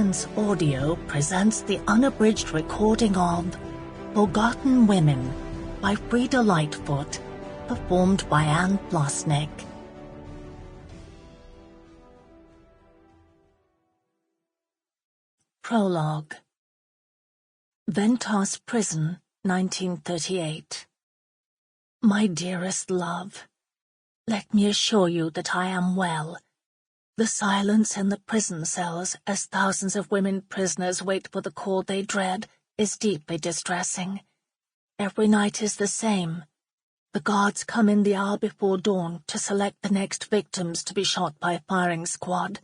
Presence Audio presents the unabridged recording of Forgotten Women by Freda Lightfoot, performed by Flosnik. Prologue. Ventas Prison, 1938. My dearest love, let me assure you that I am well. The silence in the prison cells, as thousands of women prisoners wait for the call they dread, is deeply distressing. Every night is the same. The guards come in the hour before dawn to select the next victims to be shot by a firing squad.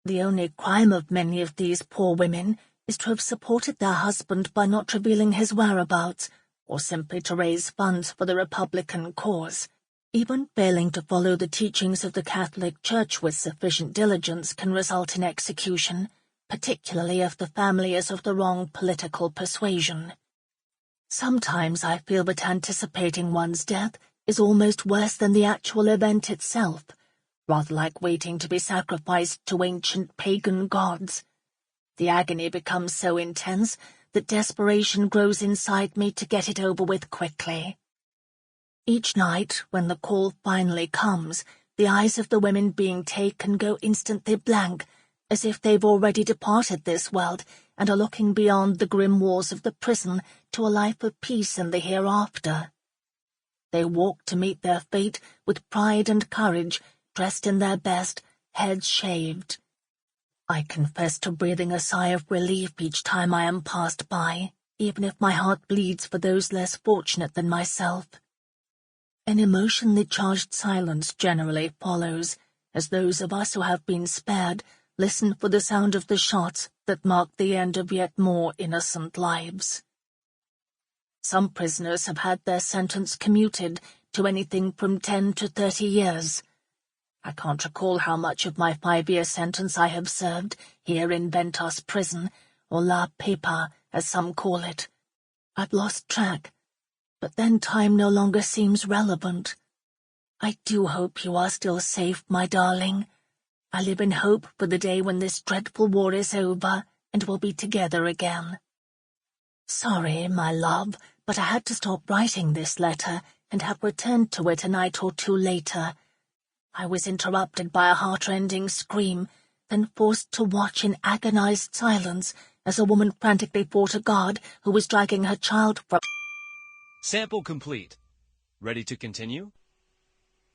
The only crime of many of these poor women is to have supported their husband by not revealing his whereabouts, or simply to raise funds for the Republican cause. Even failing to follow the teachings of the Catholic Church with sufficient diligence can result in execution, particularly if the family is of the wrong political persuasion. Sometimes I feel that anticipating one's death is almost worse than the actual event itself, rather like waiting to be sacrificed to ancient pagan gods. The agony becomes so intense that desperation grows inside me to get it over with quickly. Each night, when the call finally comes, the eyes of the women being taken go instantly blank, as if they've already departed this world and are looking beyond the grim walls of the prison to a life of peace in the hereafter. They walk to meet their fate with pride and courage, dressed in their best, heads shaved. I confess to breathing a sigh of relief each time I am passed by, even if my heart bleeds for those less fortunate than myself. An emotionally charged silence generally follows, as those of us who have been spared listen for the sound of the shots that mark the end of yet more innocent lives. Some prisoners have had their sentence commuted to anything from 10 to 30 years. I can't recall how much of my 5-year sentence I have served here in Ventas Prison, or La Pepa, as some call it. I've lost track. But then time no longer seems relevant. I do hope you are still safe, my darling. I live in hope for the day when this dreadful war is over and we'll be together again. Sorry, my love, but I had to stop writing this letter and have returned to it a night or two later. I was interrupted by a heart-rending scream, then forced to watch in agonized silence as a woman frantically fought a guard who was dragging her child from— Sample complete. Ready to continue?